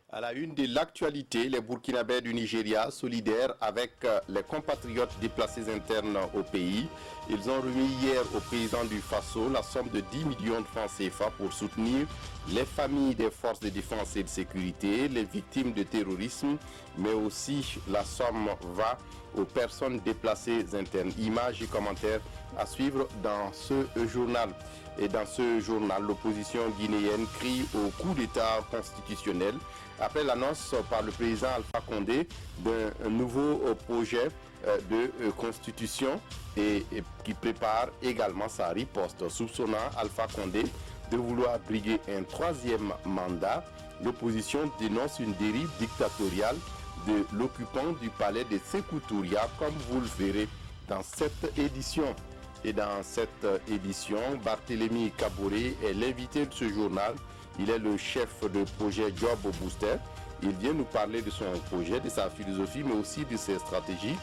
À la une de l'actualité, les Burkinabés du Nigeria, solidaires avec les compatriotes déplacés internes au pays, ils ont remis hier au président du Faso la somme de 10 millions de francs CFA pour soutenir les familles des forces de défense et de sécurité, les victimes de terrorisme, mais aussi la somme va aux personnes déplacées internes. Images et commentaires à suivre dans ce journal. Et dans ce journal, l'opposition guinéenne crie au coup d'État constitutionnel après l'annonce par le président Alpha Condé d'un nouveau projet de constitution et qui prépare également sa riposte, soupçonnant Alpha Condé de vouloir briguer un troisième mandat. L'opposition dénonce une dérive dictatoriale de l'occupant du palais de Sékou Touria, comme vous le verrez dans cette édition. Et dans cette édition, Barthélémy Kaboré est l'invité de ce journal. Il est le chef de projet Job Booster. Il vient nous parler de son projet, de sa philosophie, mais aussi de ses stratégies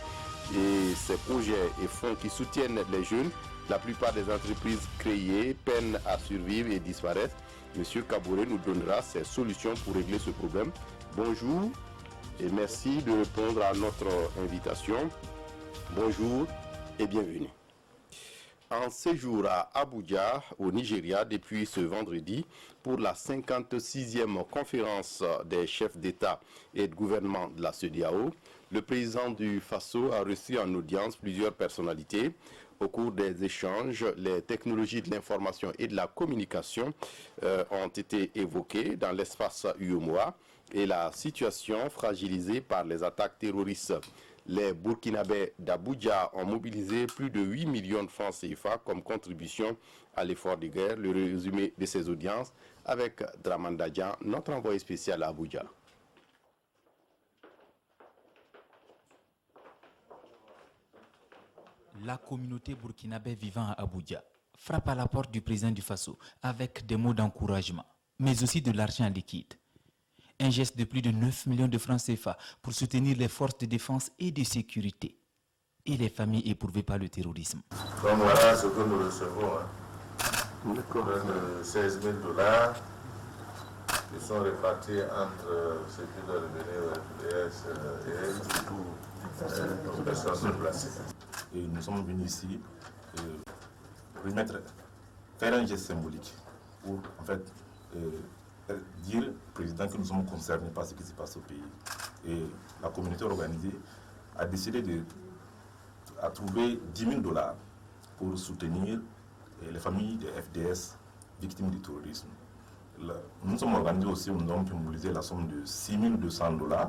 et ses projets et fonds qui soutiennent les jeunes. La plupart des entreprises créées peinent à survivre et disparaître. Monsieur Kaboré nous donnera ses solutions pour régler ce problème. Bonjour et merci de répondre à notre invitation. Bonjour et bienvenue. En séjour à Abuja, au Nigeria, depuis ce vendredi, pour la 56e conférence des chefs d'État et de gouvernement de la CEDEAO, le président du Faso a reçu en audience plusieurs personnalités. Au cours des échanges, les technologies de l'information et de la communication ont été évoquées dans l'espace UEMOA et la situation fragilisée par les attaques terroristes. Les Burkinabés d'Abuja ont mobilisé plus de 8 millions de francs CFA comme contribution à l'effort de guerre. Le résumé de ces audiences avec Draman Dadjan, notre envoyé spécial à Abuja. La communauté burkinabé vivant à Abuja frappe à la porte du président du Faso avec des mots d'encouragement, mais aussi de l'argent liquide. Un geste de plus de 9 millions de francs CFA pour soutenir les forces de défense et de sécurité et les familles éprouvées par le terrorisme. Donc voilà ce que nous recevons. D'accord. 16 000 $ qui sont répartis entre ceux qui doivent revenir au FDS et surtout aux personnes déplacées. Et nous sommes venus ici faire un geste symbolique pour en fait dire au président que nous sommes concernés par ce qui se passe au pays. Et la communauté organisée a décidé de trouver 10 000 $ pour soutenir les familles des FDS victimes du terrorisme. Nous sommes organisés aussi, nous avons pu mobiliser la somme de 6 200 $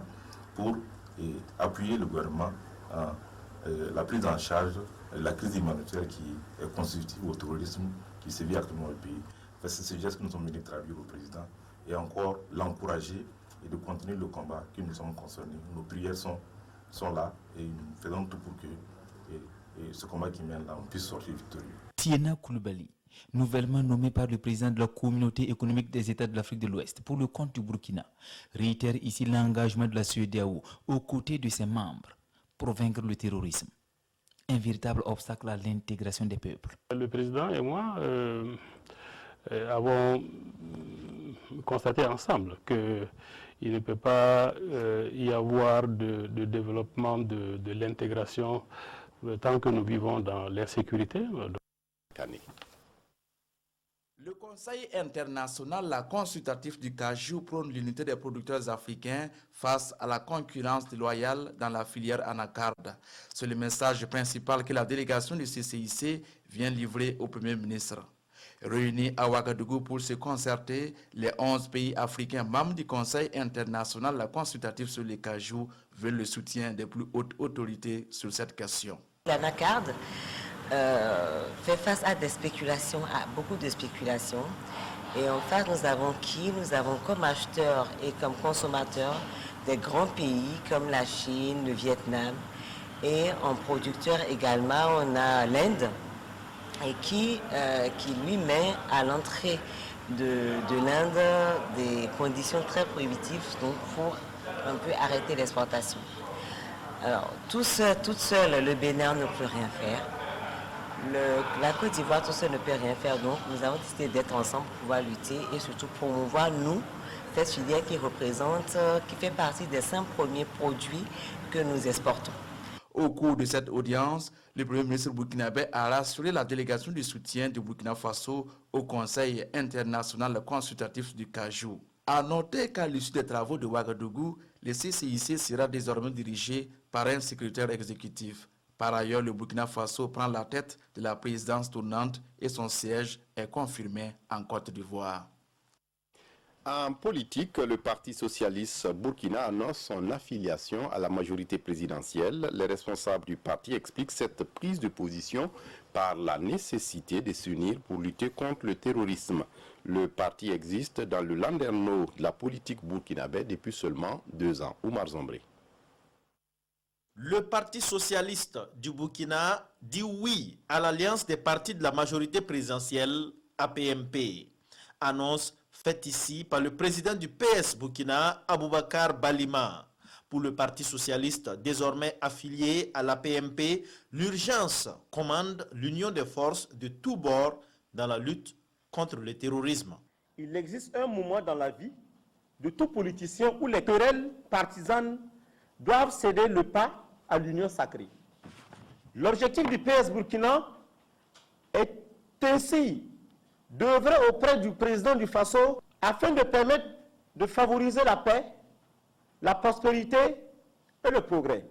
pour appuyer le gouvernement à la prise en charge de la crise humanitaire qui est constitutive au terrorisme qui sévit actuellement au pays. C'est ce geste que nous sommes venus traduire au président et encore l'encourager et de continuer le combat que nous sommes concernés. Nos prières sont là et nous faisons tout pour que ce combat qui mène là, on puisse sortir victorieux. Tiena Koulibaly, nouvellement nommé par le président de la communauté économique des États de l'Afrique de l'Ouest pour le compte du Burkina, réitère ici l'engagement de la CEDEAO aux côtés de ses membres pour vaincre le terrorisme. Un véritable obstacle à l'intégration des peuples. Le président et moi avons constaté ensemble qu'il ne peut pas y avoir de développement de l'intégration tant que nous vivons dans l'insécurité. Le Conseil international consultatif du cajou prône l'unité des producteurs africains face à la concurrence déloyale dans la filière anacarde. C'est le message principal que la délégation du CCIC vient livrer au Premier ministre. Réunis à Ouagadougou pour se concerter, les 11 pays africains membres du Conseil international consultatif sur les cajous veulent le soutien des plus hautes autorités sur cette question. L'anacarde fait face à des spéculations, à beaucoup de spéculations. Et en fait, nous avons comme acheteurs et comme consommateurs des grands pays comme la Chine, le Vietnam. Et en producteur également, on a l'Inde et qui lui met à l'entrée de l'Inde des conditions très prohibitives donc pour un peu arrêter l'exportation. Alors, toute seule, le Bénin ne peut rien faire. La Côte d'Ivoire tout seul ne peut rien faire, donc nous avons décidé d'être ensemble pour pouvoir lutter et surtout promouvoir, nous, cette filière qui fait partie des 5 premiers produits que nous exportons. Au cours de cette audience, le Premier ministre burkinabé a rassuré la délégation du soutien du Burkina Faso au Conseil international consultatif du cajou. À noter qu'à l'issue des travaux de Ouagadougou, le CCIC sera désormais dirigé par un secrétaire exécutif. Par ailleurs, le Burkina Faso prend la tête de la présidence tournante et son siège est confirmé en Côte d'Ivoire. En politique, le Parti socialiste burkina annonce son affiliation à la majorité présidentielle. Les responsables du parti expliquent cette prise de position par la nécessité de s'unir pour lutter contre le terrorisme. Le parti existe dans le landerneau de la politique burkinabé depuis seulement 2 ans. Oumar Zombré. Le Parti socialiste du Burkina dit oui à l'alliance des partis de la majorité présidentielle APMP. Annonce faite ici par le président du PS Burkina, Aboubacar Balima. Pour le Parti socialiste, désormais affilié à l'APMP, l'urgence commande l'union des forces de tous bords dans la lutte contre le terrorisme. Il existe un moment dans la vie de tout politicien où les querelles partisanes doivent céder le pas à l'union sacrée. L'objectif du PS Burkina est ainsi d'œuvrer auprès du président du Faso afin de permettre de favoriser la paix, la prospérité et le progrès.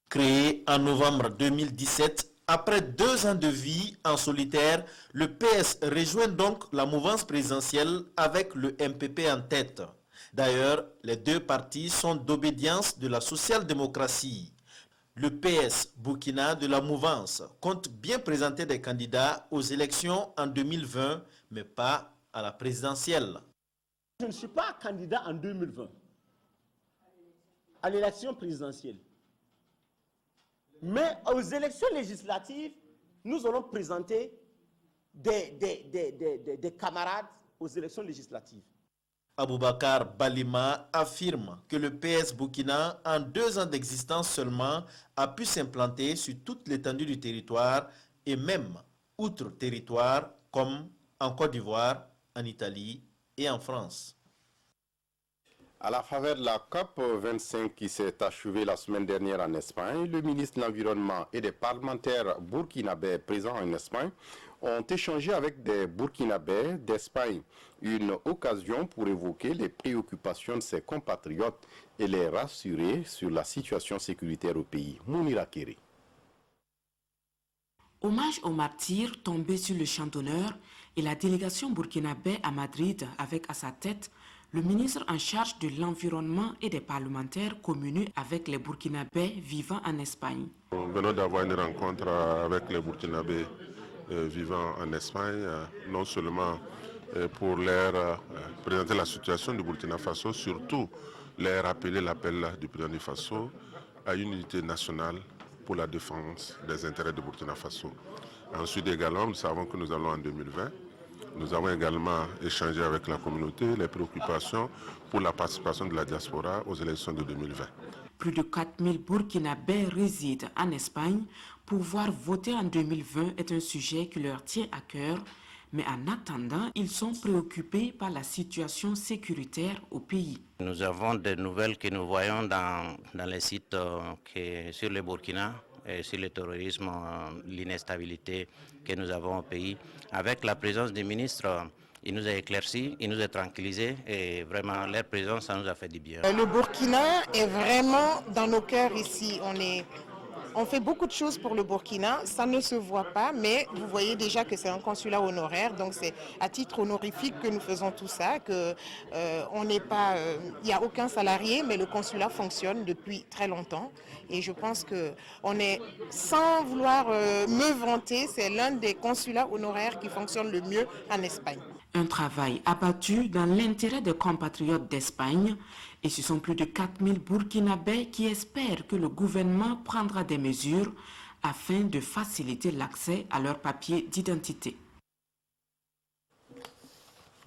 Créé en novembre 2017, après 2 ans de vie en solitaire, le PS rejoint donc la mouvance présidentielle avec le MPP en tête. D'ailleurs, les 2 partis sont d'obédience de la social-démocratie. Le PS Burkina de la mouvance compte bien présenter des candidats aux élections en 2020, mais pas à la présidentielle. Je ne suis pas candidat en 2020 à l'élection présidentielle. Mais aux élections législatives, nous allons présenter des camarades aux élections législatives. Aboubacar Balima affirme que le PS Burkina, en 2 ans d'existence seulement, a pu s'implanter sur toute l'étendue du territoire et même outre-territoire, comme en Côte d'Ivoire, en Italie et en France. À la faveur de la COP 25 qui s'est achevée la semaine dernière en Espagne, le ministre de l'Environnement et des parlementaires burkinabés présents en Espagne ont échangé avec des Burkinabés d'Espagne. Une occasion pour évoquer les préoccupations de ses compatriotes et les rassurer sur la situation sécuritaire au pays. Mounira Kéré. Hommage aux martyrs tombés sur le champ d'honneur et la délégation burkinabé à Madrid avec à sa tête le ministre en charge de l'environnement et des parlementaires communés avec les Burkinabés vivant en Espagne. Nous venons d'avoir une rencontre avec les Burkinabés vivant en Espagne, non seulement pour leur présenter la situation du Burkina Faso, surtout leur rappeler l'appel du président du Faso à une unité nationale pour la défense des intérêts du Burkina Faso. Ensuite également, nous savons que nous allons en 2020. Nous avons également échangé avec la communauté les préoccupations pour la participation de la diaspora aux élections de 2020. Plus de 4000 Burkinabés résident en Espagne. Pouvoir voter en 2020 est un sujet qui leur tient à cœur. Mais en attendant, ils sont préoccupés par la situation sécuritaire au pays. Nous avons des nouvelles que nous voyons dans les sites sur le Burkina et sur le terrorisme, l'instabilité que nous avons au pays. Avec la présence du ministre, il nous a éclaircis, il nous a tranquillisés et vraiment leur présence, ça nous a fait du bien. Le Burkina est vraiment dans nos cœurs ici. On fait beaucoup de choses pour le Burkina, ça ne se voit pas, mais vous voyez déjà que c'est un consulat honoraire, donc c'est à titre honorifique que nous faisons tout ça, il n'y a aucun salarié, mais le consulat fonctionne depuis très longtemps. Et je pense qu'on est, sans vouloir me vanter, c'est l'un des consulats honoraires qui fonctionne le mieux en Espagne. Un travail abattu dans l'intérêt des compatriotes d'Espagne. Et ce sont plus de 4000 Burkinabés qui espèrent que le gouvernement prendra des mesures afin de faciliter l'accès à leurs papiers d'identité.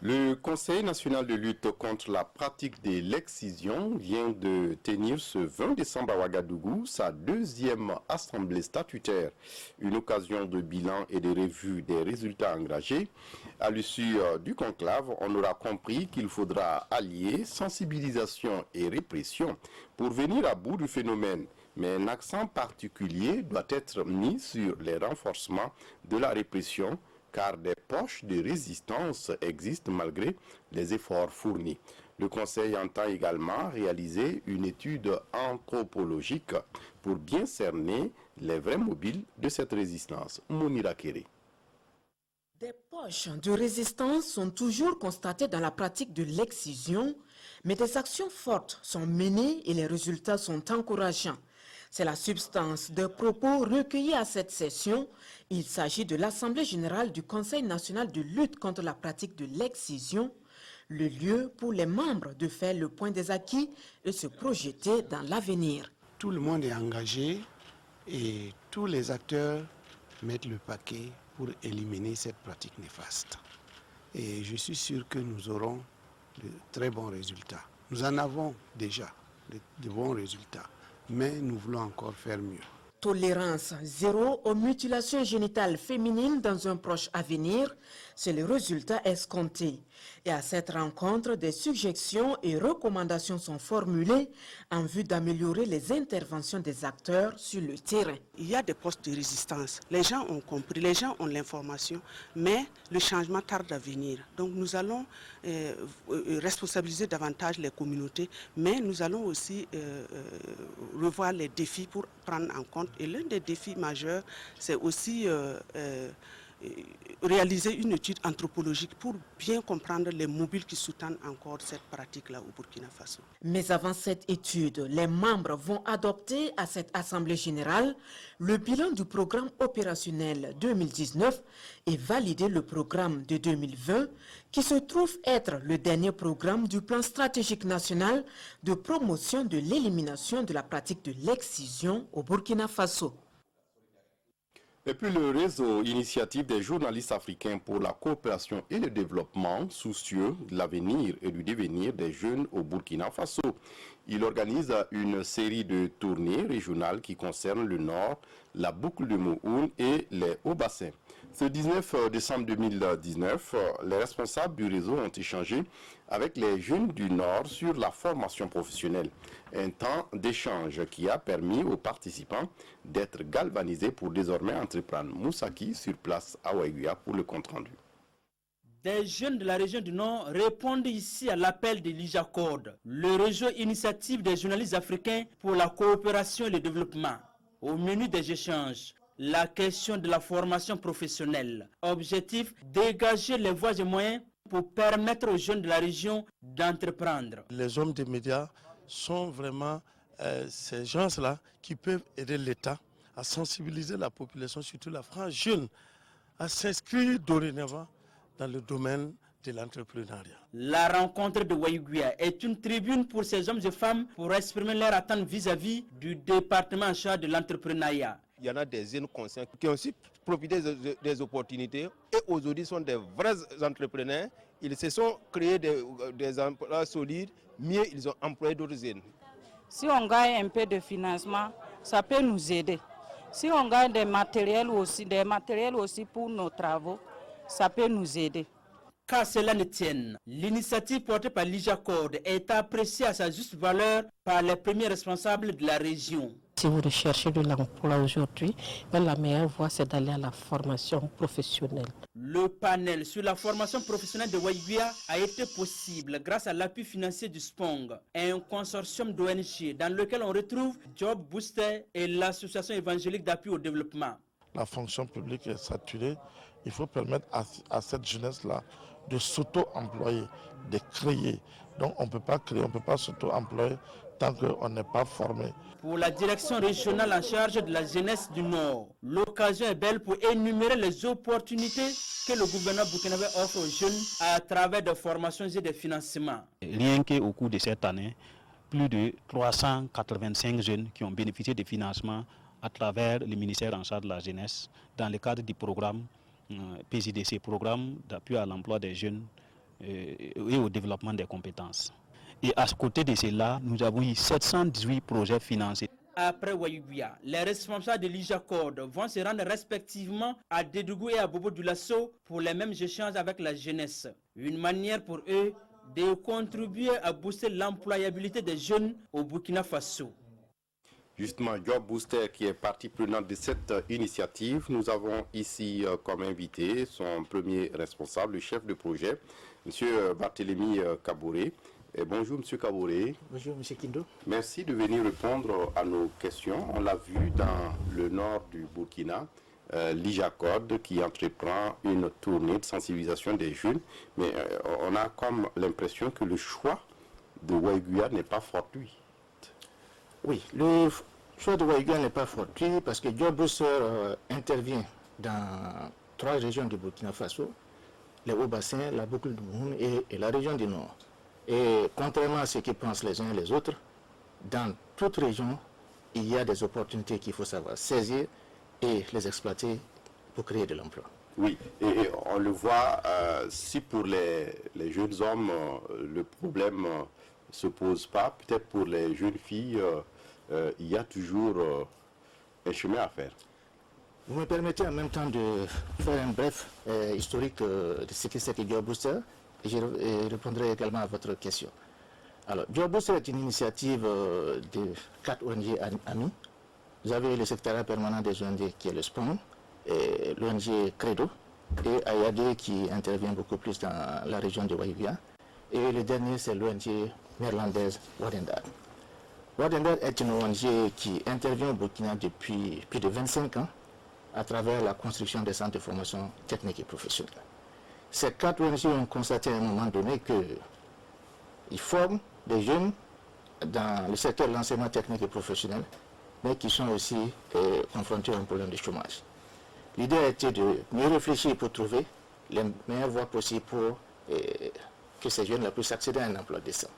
Le Conseil national de lutte contre la pratique de l'excision vient de tenir ce 20 décembre à Ouagadougou sa deuxième assemblée statutaire, une occasion de bilan et de revue des résultats engagés. À l'issue du conclave, on aura compris qu'il faudra allier sensibilisation et répression pour venir à bout du phénomène. Mais un accent particulier doit être mis sur les renforcements de la répression, car des poches de résistance existent malgré les efforts fournis. Le Conseil entend également réaliser une étude anthropologique pour bien cerner les vrais mobiles de cette résistance. Mounira Kéré. Des poches de résistance sont toujours constatées dans la pratique de l'excision, mais des actions fortes sont menées et les résultats sont encourageants. C'est la substance des propos recueillis à cette session. Il s'agit de l'Assemblée générale du Conseil national de lutte contre la pratique de l'excision, le lieu pour les membres de faire le point des acquis et se projeter dans l'avenir. Tout le monde est engagé et tous les acteurs mettent le paquet pour éliminer cette pratique néfaste. Et je suis sûr que nous aurons de très bons résultats. Nous en avons déjà de bons résultats, mais nous voulons encore faire mieux. Tolérance zéro aux mutilations génitales féminines dans un proche avenir, c'est le résultat escompté. Et à cette rencontre, des suggestions et recommandations sont formulées en vue d'améliorer les interventions des acteurs sur le terrain. Il y a des postes de résistance. Les gens ont compris, les gens ont l'information, mais le changement tarde à venir. Donc nous allons responsabiliser davantage les communautés, mais nous allons aussi revoir les défis pour prendre en compte. Et l'un des défis majeurs, c'est aussi réaliser une étude anthropologique pour bien comprendre les mobiles qui sous-tendent encore cette pratique-là au Burkina Faso. Mais avant cette étude, les membres vont adopter à cette Assemblée générale le bilan du programme opérationnel 2019 et valider le programme de 2020 qui se trouve être le dernier programme du plan stratégique national de promotion de l'élimination de la pratique de l'excision au Burkina Faso. Et puis le réseau initiative des journalistes africains pour la coopération et le développement, soucieux de l'avenir et du devenir des jeunes au Burkina Faso. Il organise une série de tournées régionales qui concernent le Nord, la boucle de Mohoun et les Hauts-Bassins. Ce 19 décembre 2019, les responsables du réseau ont échangé avec les jeunes du Nord sur la formation professionnelle. Un temps d'échange qui a permis aux participants d'être galvanisés pour désormais entreprendre. Moussaki sur place à Ouaïguia pour le compte-rendu. Des jeunes de la région du Nord répondent ici à l'appel de l'IJACORD, le réseau initiative des journalistes africains pour la coopération et le développement. Au menu des échanges, la question de la formation professionnelle. Objectif, dégager les voies et moyens pour permettre aux jeunes de la région d'entreprendre. Les hommes des médias sont vraiment ces gens-là qui peuvent aider l'État à sensibiliser la population, surtout la frange jeune, à s'inscrire dorénavant dans le domaine de l'entrepreneuriat. La rencontre de Ouaïguia est une tribune pour ces hommes et femmes pour exprimer leurs attentes vis-à-vis du département en charge de l'entrepreneuriat. Il y en a des jeunes conscients qui ont aussi profité des opportunités et aujourd'hui sont des vrais entrepreneurs. Ils se sont créés des emplois solides, mais ils ont employé d'autres jeunes. Si on gagne un peu de financement, ça peut nous aider. Si on gagne des matériels aussi pour nos travaux, ça peut nous aider. Qu'à cela ne tienne, l'initiative portée par l'IJACORD est appréciée à sa juste valeur par les premiers responsables de la région. Si vous recherchez de l'emploi aujourd'hui, la meilleure voie, c'est d'aller à la formation professionnelle. Le panel sur la formation professionnelle de Ouaïguia a été possible grâce à l'appui financier du SPONG, un consortium d'ONG dans lequel on retrouve Job Booster et l'association évangélique d'appui au développement. La fonction publique est saturée. Il faut permettre à cette jeunesse-là de s'auto-employer, de créer. Donc on ne peut pas créer, on ne peut pas s'auto-employer tant qu'on n'est pas formé. Pour la direction régionale en charge de la jeunesse du Nord, l'occasion est belle pour énumérer les opportunités que le gouvernement burkinabé offre aux jeunes à travers des formations et des financements. Rien qu'au cours de cette année, plus de 385 jeunes qui ont bénéficié des financements à travers le ministère en charge de la jeunesse dans le cadre du programme PJDC, programme d'appui à l'emploi des jeunes et au développement des compétences. Et à côté de cela, nous avons eu 718 projets financés. Après Wayuguya, les responsables de l'IJACORD vont se rendre respectivement à Dédougou et à Bobo Dioulasso pour les mêmes échanges avec la jeunesse. Une manière pour eux de contribuer à booster l'employabilité des jeunes au Burkina Faso. Justement, Job Booster qui est partie prenante de cette initiative. Nous avons ici comme invité son premier responsable, le chef de projet, M. Barthélémy Kaboré. Bonjour M. Kaboré. Bonjour M. Kindo. Merci de venir répondre à nos questions. On l'a vu dans le nord du Burkina, l'IJACORD qui entreprend une tournée de sensibilisation des jeunes, mais on a comme l'impression que le choix de Wayuguya n'est pas fortuit. Oui, le choix de Wayuguya n'est pas fortuit parce que Job Booster intervient dans 3 régions du Burkina Faso, les Hauts-Bassins, la boucle de Mouhoun et la région du Nord. Et contrairement à ce que pensent les uns et les autres, dans toute région, il y a des opportunités qu'il faut savoir saisir et les exploiter pour créer de l'emploi. Oui, et on le voit, si pour les jeunes hommes, le problème ne se pose pas, peut-être pour les jeunes filles, il y a toujours un chemin à faire. Vous me permettez en même temps de faire un bref historique de ce que c'est que Job Booster. Et je répondrai également à votre question. Alors, Job Booster est une initiative de 4 ONG amis. Vous avez le secrétariat permanent des ONG qui est le SPON, l'ONG Credo, et AYAD qui intervient beaucoup plus dans la région de Wayuguya. Et le dernier, c'est l'ONG néerlandaise Wadendar. Wadendar est une ONG qui intervient au Burkina depuis plus de 25 ans à travers la construction des centres de formation technique et professionnelle. Ces 4 ONG ont constaté à un moment donné qu'ils forment des jeunes dans le secteur de l'enseignement technique et professionnel, mais qui sont aussi confrontés à un problème de chômage. L'idée a été de mieux réfléchir pour trouver les meilleures voies possibles pour que ces jeunes puissent accéder à un emploi décent.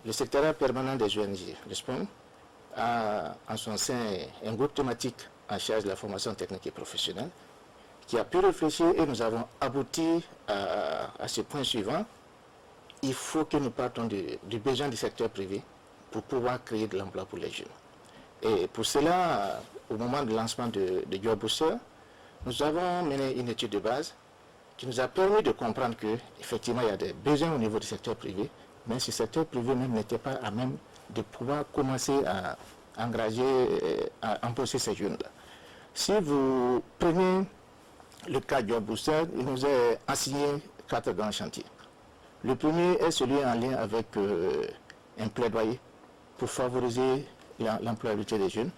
Le secrétariat permanent des ONG, le SPON, a en son sein un groupe thématique en charge de la formation technique et professionnelle, qui a pu réfléchir et nous avons abouti à ce point suivant. Il faut que nous partons du besoin du secteur privé pour pouvoir créer de l'emploi pour les jeunes. Et pour cela, au moment du lancement de Job Booster, nous avons mené une étude de base qui nous a permis de comprendre qu'effectivement il y a des besoins au niveau du secteur privé, mais ce secteur privé même n'était pas à même de pouvoir commencer à engager, à embaucher ces jeunes-là. Si vous prenez le cas de Job Booster, il nous est assigné 4 grands chantiers. Le premier est celui en lien avec un plaidoyer pour favoriser l'employabilité des jeunes.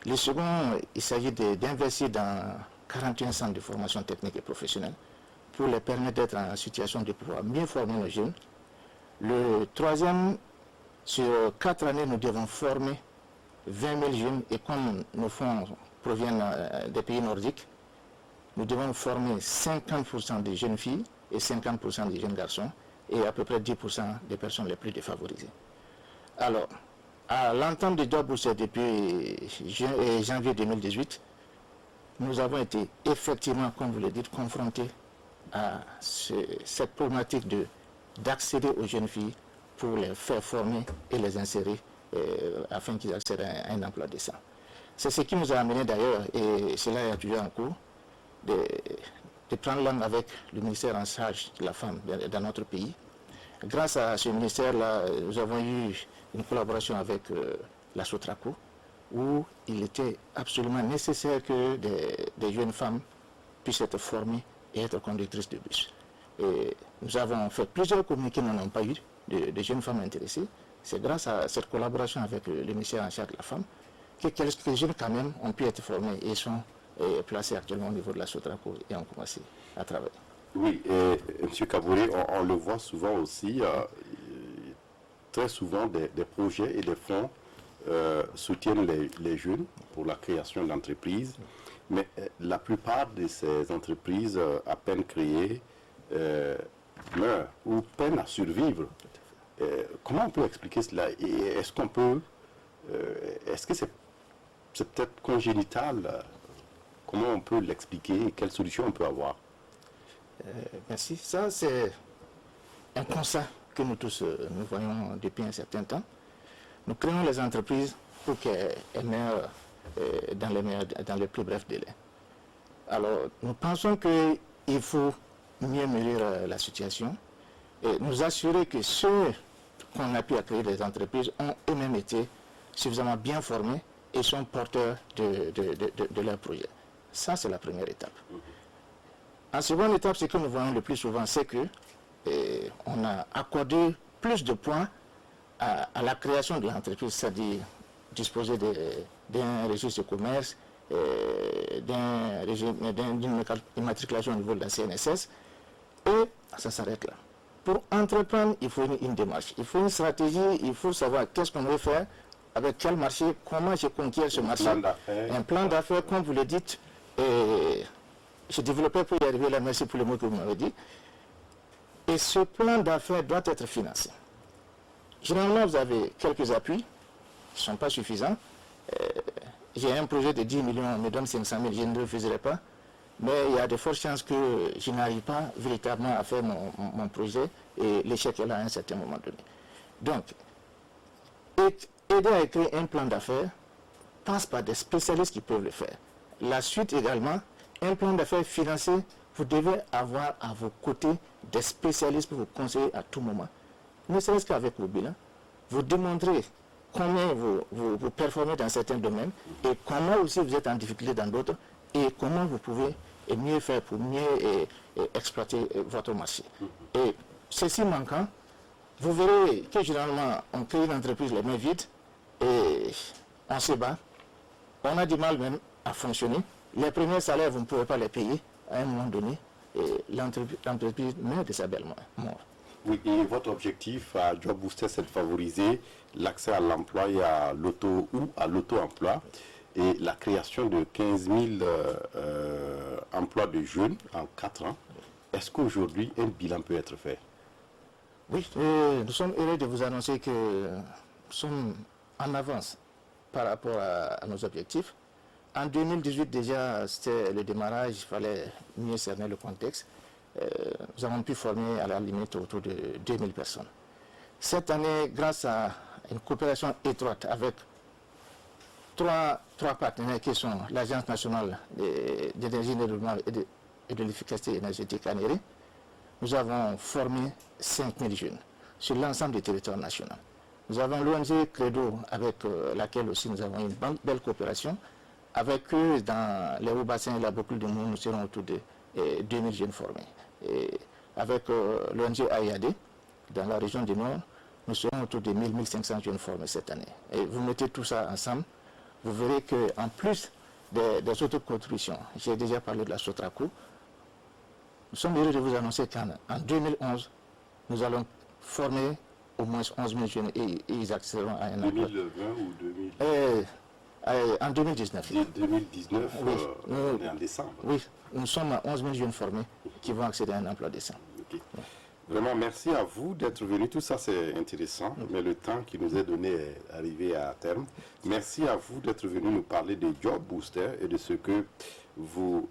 Le second, il s'agit d'investir dans 41 centres de formation technique et professionnelle pour les permettre d'être en situation de pouvoir mieux former nos jeunes. Le troisième, sur 4 années, nous devons former 20 000 jeunes et comme nos fonds proviennent des pays nordiques, nous devons former 50% des jeunes filles et 50% des jeunes garçons et à peu près 10% des personnes les plus défavorisées. Alors, à l'entente de Job Booster depuis janvier 2018, nous avons été effectivement, comme vous le dites, confrontés à cette problématique d'accéder aux jeunes filles pour les faire former et les insérer afin qu'ils accèdent à un emploi décent. C'est ce qui nous a amené d'ailleurs, et cela est toujours en cours, de prendre langue avec le ministère en charge de la femme dans notre pays. Grâce à ce ministère-là, nous avons eu une collaboration avec la Sotraco, où il était absolument nécessaire que des jeunes femmes puissent être formées et être conductrices de bus. Et nous avons fait plusieurs communiqués, nous n'avons pas eu de jeunes femmes intéressées. C'est grâce à cette collaboration avec le ministère en charge de la femme que quelques jeunes quand même ont pu être formés et sont placés actuellement au niveau de la Sotraco et ont commencé à travailler. Oui, et M. Kaboré, on le voit souvent aussi, très souvent des projets et des fonds soutiennent les jeunes pour la création d'entreprises, mais la plupart de ces entreprises à peine créées meurent ou peinent à survivre. Comment on peut expliquer cela? Et est-ce qu'on peut, est-ce que c'est peut-être congénital? Comment on peut l'expliquer et quelles solutions on peut avoir? Merci. Ça, c'est un constat que nous tous nous voyons depuis un certain temps. Nous créons les entreprises pour qu'elles meurent dans les plus brefs délais. Alors, nous pensons qu'il faut mieux mûrir la situation et nous assurer que ceux qu'on a pu créer des entreprises ont eux-mêmes été suffisamment bien formés et sont porteurs de leur projet. Ça, c'est la première étape. En seconde étape, ce que nous voyons le plus souvent, c'est que on a accordé plus de points à la création de l'entreprise, c'est-à-dire disposer d'un registre de commerce, d'une immatriculation au niveau de la CNSS, et ça s'arrête là. Pour entreprendre, il faut une démarche, il faut une stratégie, il faut savoir qu'est-ce qu'on veut faire, avec quel marché, comment je conquiers ce marché. Un plan d'affaires, comme vous le dites, je développais pour y arriver là, merci pour le mot que vous m'avez dit. Et ce plan d'affaires doit être financé. Généralement, vous avez quelques appuis qui ne sont pas suffisants. J'ai un projet de 10 millions, on me donne 500 000, je ne le refuserai pas. Mais il y a de fortes chances que je n'arrive pas véritablement à faire mon projet et l'échec est là à un certain moment donné. Donc, aider à écrire un plan d'affaires passe par des spécialistes qui peuvent le faire. La suite également, un plan d'affaires financé, vous devez avoir à vos côtés des spécialistes pour vous conseiller à tout moment. Ne serait-ce qu'avec vos bilans, vous démontrez combien vous performez dans certains domaines et comment aussi vous êtes en difficulté dans d'autres et comment vous pouvez mieux faire pour mieux exploiter votre marché. Et ceci manquant, vous verrez que généralement on crée une entreprise les mains vides et on se bat. On a du mal même à fonctionner. Les premiers salaires, vous ne pouvez pas les payer à un moment donné et l'entreprise meurt de sa belle mort. Oui, et votre objectif à Job Booster, c'est de favoriser l'accès à l'emploi et à l'auto-emploi et la création de 15 000 emplois de jeunes en 4 ans. Est-ce qu'aujourd'hui, un bilan peut être fait? Oui, nous sommes heureux de vous annoncer que nous sommes en avance par rapport à nos objectifs. En 2018 déjà, c'était le démarrage, il fallait mieux cerner le contexte. Nous avons pu former à la limite autour de 2000 personnes. Cette année, grâce à une coopération étroite avec trois partenaires qui sont l'Agence nationale d'énergie renouvelable et de l'efficacité énergétique ANERE, nous avons formé 5000 jeunes sur l'ensemble du territoire national. Nous avons l'ONG Credo avec laquelle aussi nous avons une belle coopération. Avec eux, dans les hauts bassins et la boucle de Mou, nous serons autour de 2000 jeunes formés. Et avec l'ONG AIAD, dans la région du Nord, nous serons autour de 1500 jeunes formés cette année. Et vous mettez tout ça ensemble, vous verrez qu'en plus des autres contributions, j'ai déjà parlé de la Sotraco, nous sommes heureux de vous annoncer qu'en 2011, nous allons former au moins 11 000 jeunes et ils accéderont à un emploi. 2020 ou 2000 en 2019. 2019, oui, on est en décembre. Oui, nous sommes à 11 000 jeunes formés qui vont accéder à un emploi décent. Okay. Vraiment, merci à vous d'être venus. Tout ça, c'est intéressant, mais le temps qui nous est donné est arrivé à terme. Merci à vous d'être venus nous parler des Job Booster et de ce que vous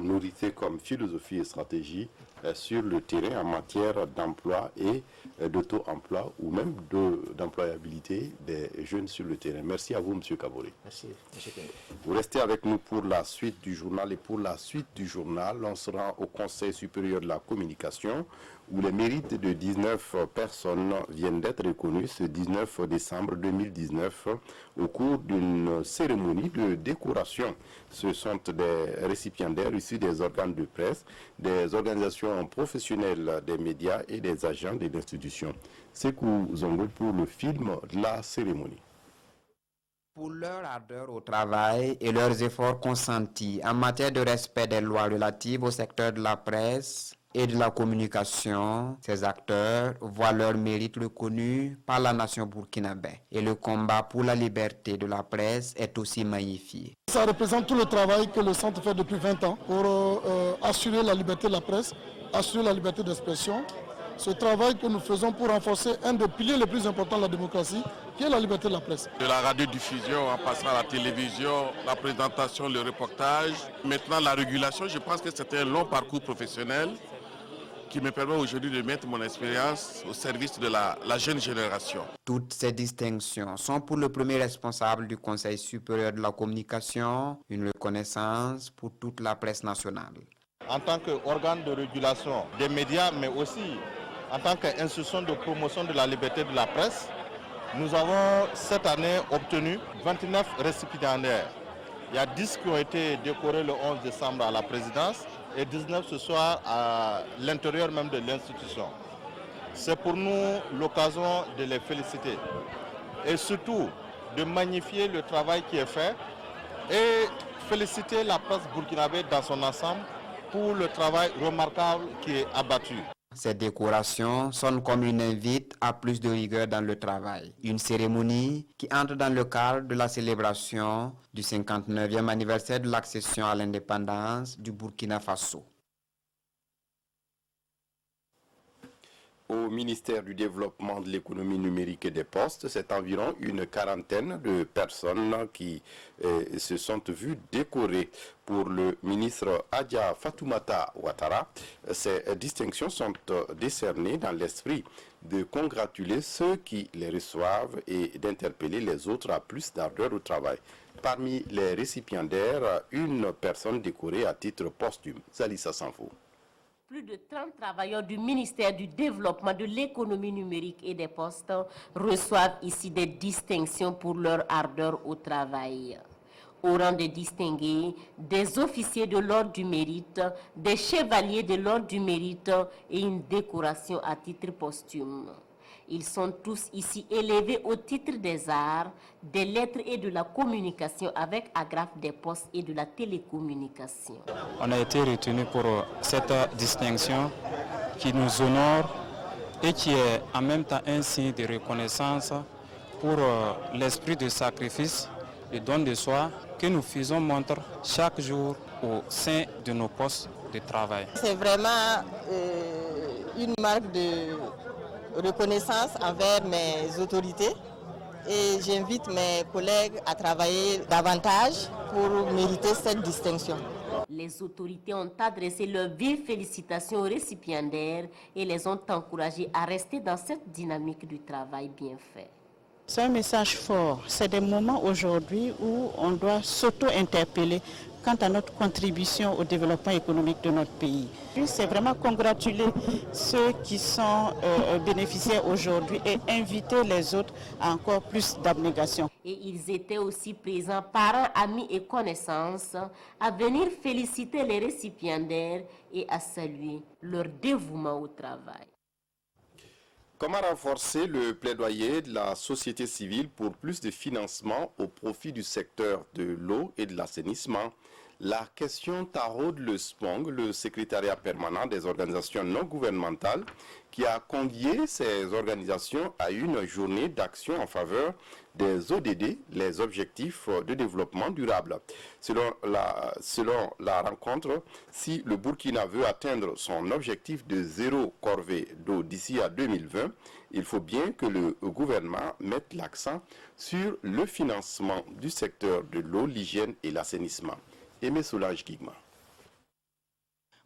nourrissez comme philosophie et stratégie sur le terrain en matière d'emploi et d'auto-emploi ou même d'employabilité des jeunes sur le terrain. Merci à vous, M. Kaboré. Merci, M. Kende. Vous restez avec nous pour la suite du journal. Et pour la suite du journal, on sera au Conseil supérieur de la communication où les mérites de 19 personnes viennent d'être reconnus ce 19 décembre 2019 au cours d'une cérémonie de décoration. Ce sont des récipiendaires issus des organes de presse, des organisations professionnelles des médias et des agents de l'institution. Sekou Zongo pour le film de la cérémonie. Pour leur ardeur au travail et leurs efforts consentis en matière de respect des lois relatives au secteur de la presse et de la communication, ces acteurs voient leur mérite reconnu par la nation burkinabé. Et le combat pour la liberté de la presse est aussi magnifié. Ça représente tout le travail que le centre fait depuis 20 ans pour assurer la liberté de la presse, assurer la liberté d'expression. Ce travail que nous faisons pour renforcer un des piliers les plus importants de la démocratie, qui est la liberté de la presse. De la radiodiffusion en passant à la télévision, la présentation, le reportage, maintenant la régulation, je pense que c'était un long parcours professionnel qui me permet aujourd'hui de mettre mon expérience au service de la jeune génération. Toutes ces distinctions sont pour le premier responsable du Conseil supérieur de la communication une reconnaissance pour toute la presse nationale. En tant qu'organe de régulation des médias, mais aussi en tant qu'institution de promotion de la liberté de la presse, nous avons cette année obtenu 29 récipiendaires. Il y a 10 qui ont été décorés le 11 décembre à la présidence et 19 ce soir à l'intérieur même de l'institution. C'est pour nous l'occasion de les féliciter et surtout de magnifier le travail qui est fait et féliciter la presse burkinabé dans son ensemble pour le travail remarquable qui est abattu. Ces décorations sonnent comme une invite à plus de rigueur dans le travail. Une cérémonie qui entre dans le cadre de la célébration du 59e anniversaire de l'accession à l'indépendance du Burkina Faso. Au ministère du Développement de l'économie numérique et des postes, c'est environ une quarantaine de personnes qui se sont vues décorées. Pour le ministre Adja Fatoumata Ouattara, ces distinctions sont décernées dans l'esprit de congratuler ceux qui les reçoivent et d'interpeller les autres à plus d'ardeur au travail. Parmi les récipiendaires, une personne décorée à titre posthume, Zalissa Sanfo. Plus de 30 travailleurs du ministère du Développement de l'économie numérique et des postes reçoivent ici des distinctions pour leur ardeur au travail. Au rang des distingués, des officiers de l'ordre du mérite, des chevaliers de l'ordre du mérite et une décoration à titre posthume. Ils sont tous ici élevés au titre des arts, des lettres et de la communication avec agrafe des postes et de la télécommunication. On a été retenu pour cette distinction qui nous honore et qui est en même temps un signe de reconnaissance pour l'esprit de sacrifice, de don de soi que nous faisons montre chaque jour au sein de nos postes de travail. C'est vraiment une marque de reconnaissance envers mes autorités et j'invite mes collègues à travailler davantage pour mériter cette distinction. Les autorités ont adressé leurs vives félicitations aux récipiendaires et les ont encouragés à rester dans cette dynamique du travail bien fait. C'est un message fort. C'est des moments aujourd'hui où on doit s'auto-interpeller quant à notre contribution au développement économique de notre pays. C'est vraiment congratuler ceux qui sont bénéficiaires aujourd'hui et inviter les autres à encore plus d'abnégation. Et ils étaient aussi présents, parents, amis et connaissances, à venir féliciter les récipiendaires et à saluer leur dévouement au travail. Comment renforcer le plaidoyer de la société civile pour plus de financement au profit du secteur de l'eau et de l'assainissement? La question taraude le SPONG, le secrétariat permanent des organisations non gouvernementales, qui a convié ces organisations à une journée d'action en faveur des ODD, les objectifs de développement durable. Selon la rencontre, si le Burkina veut atteindre son objectif de 0 corvée d'eau d'ici à 2020, il faut bien que le gouvernement mette l'accent sur le financement du secteur de l'eau, l'hygiène et l'assainissement. Aimé Solange Guigma.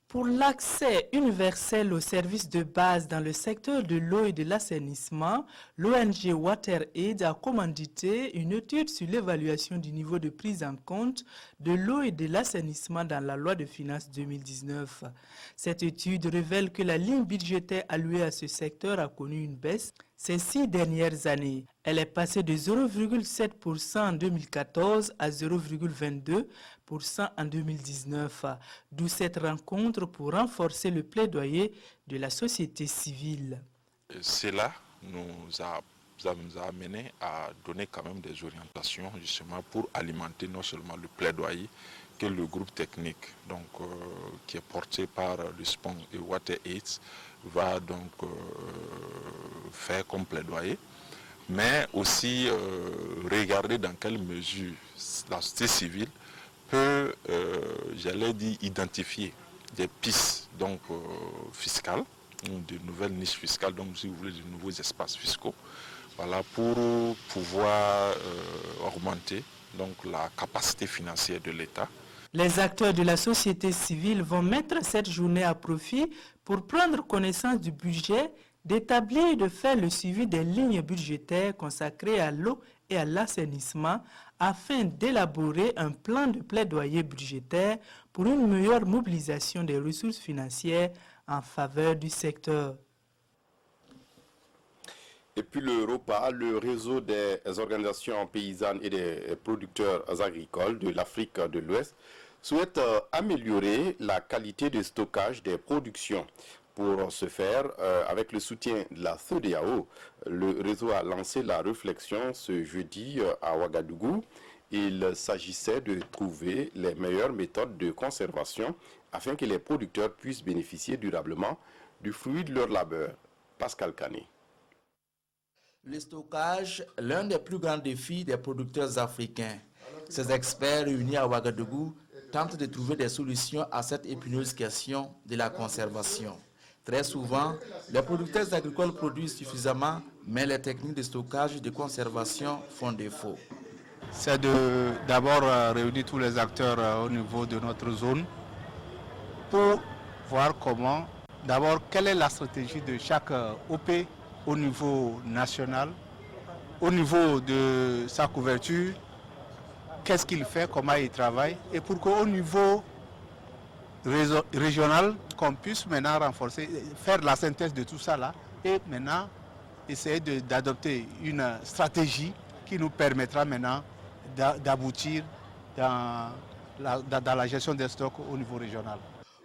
Pour l'accès universel aux services de base dans le secteur de l'eau et de l'assainissement, l'ONG WaterAid a commandité une étude sur l'évaluation du niveau de prise en compte de l'eau et de l'assainissement dans la loi de finances 2019. Cette étude révèle que la ligne budgétaire allouée à ce secteur a connu une baisse ces 6 dernières années. Elle est passée de 0,7% en 2014 à 0,22% en 2019, d'où cette rencontre pour renforcer le plaidoyer de la société civile. Cela nous a amené à donner quand même des orientations justement pour alimenter non seulement le plaidoyer que le groupe technique qui est porté par le SPONG et WaterAid va donc faire comme plaidoyer, mais aussi regarder dans quelle mesure la société civile peut, j'allais dire, identifier des pistes fiscales, de nouvelles niches fiscales, donc si vous voulez de nouveaux espaces fiscaux, voilà, pour pouvoir augmenter donc la capacité financière de l'État Les acteurs de la société civile vont mettre cette journée à profit pour prendre connaissance du budget, d'établir et de faire le suivi des lignes budgétaires consacrées à l'eau et à l'assainissement afin d'élaborer un plan de plaidoyer budgétaire pour une meilleure mobilisation des ressources financières en faveur du secteur. Et puis le ROPA, le réseau des organisations paysannes et des producteurs agricoles de l'Afrique de l'Ouest, souhaite améliorer la qualité de stockage des productions. Pour ce faire, avec le soutien de la CEDEAO, le réseau a lancé la réflexion ce jeudi à Ouagadougou. Il s'agissait de trouver les meilleures méthodes de conservation afin que les producteurs puissent bénéficier durablement du fruit de leur labeur. Pascal Kané. Le stockage, l'un des plus grands défis des producteurs africains. Ces experts réunis à Ouagadougou tentent de trouver des solutions à cette épineuse question de la conservation. Très souvent, les producteurs agricoles produisent suffisamment, mais les techniques de stockage et de conservation font défaut. C'est d'abord réunir tous les acteurs au niveau de notre zone pour voir comment, d'abord, quelle est la stratégie de chaque OP au niveau national, au niveau de sa couverture, qu'est-ce qu'il fait, comment il travaille, et pour qu'au niveau régional, qu'on puisse maintenant renforcer, faire la synthèse de tout ça là, et maintenant essayer d'adopter une stratégie qui nous permettra maintenant d'aboutir dans la gestion des stocks au niveau régional.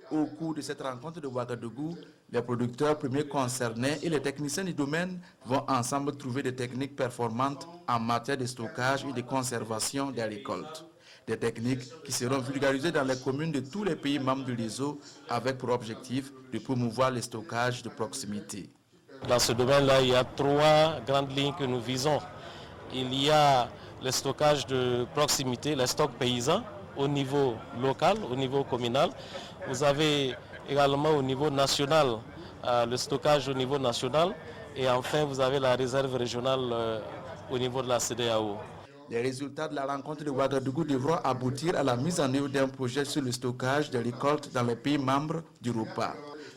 Au cours de cette rencontre de Ouagadougou, les producteurs premiers concernés et les techniciens du domaine vont ensemble trouver des techniques performantes en matière de stockage et de conservation des récoltes. Des techniques qui seront vulgarisées dans les communes de tous les pays membres du réseau avec pour objectif de promouvoir le stockage de proximité. Dans ce domaine-là, il y a 3 grandes lignes que nous visons. Il y a le stockage de proximité, les stocks paysans au niveau local, au niveau communal. Vous avez également au niveau national le stockage au niveau national et enfin vous avez la réserve régionale au niveau de la CEDEAO. Les résultats de la rencontre de Ouagadougou devront aboutir à la mise en œuvre d'un projet sur le stockage des récoltes dans les pays membres du ROPA.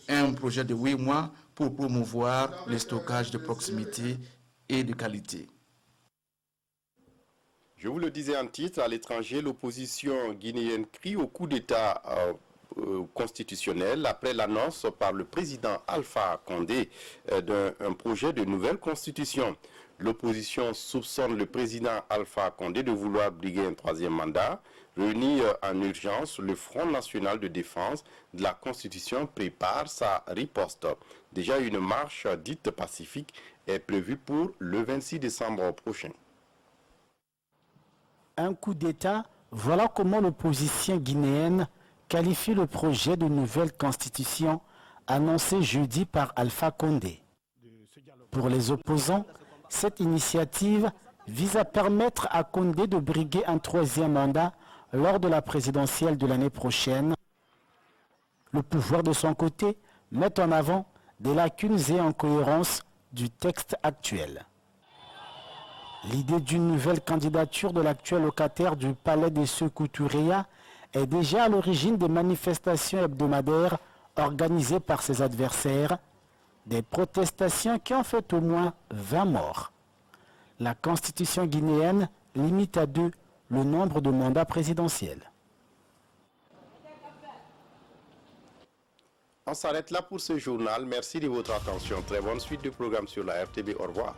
Un projet de 8 mois pour promouvoir le stockage de proximité et de qualité. Je vous le disais en titre, à l'étranger, l'opposition guinéenne crie au coup d'État constitutionnel après l'annonce par le président Alpha Condé d'un projet de nouvelle constitution. L'opposition soupçonne le président Alpha Condé de vouloir briguer un 3e mandat. Réuni en urgence, le Front national de défense de la Constitution prépare sa riposte. Déjà une marche dite pacifique est prévue pour le 26 décembre prochain. Un coup d'État, voilà comment l'opposition guinéenne qualifie le projet de nouvelle constitution annoncé jeudi par Alpha Condé. Pour les opposants, cette initiative vise à permettre à Condé de briguer un 3e mandat lors de la présidentielle de l'année prochaine. Le pouvoir de son côté met en avant des lacunes et incohérences du texte actuel. L'idée d'une nouvelle candidature de l'actuel locataire du palais des Sékou Touréa est déjà à l'origine des manifestations hebdomadaires organisées par ses adversaires, des protestations qui ont fait au moins 20 morts. La constitution guinéenne limite à 2 le nombre de mandats présidentiels. On s'arrête là pour ce journal. Merci de votre attention. Très bonne suite de programme sur la RTB. Au revoir.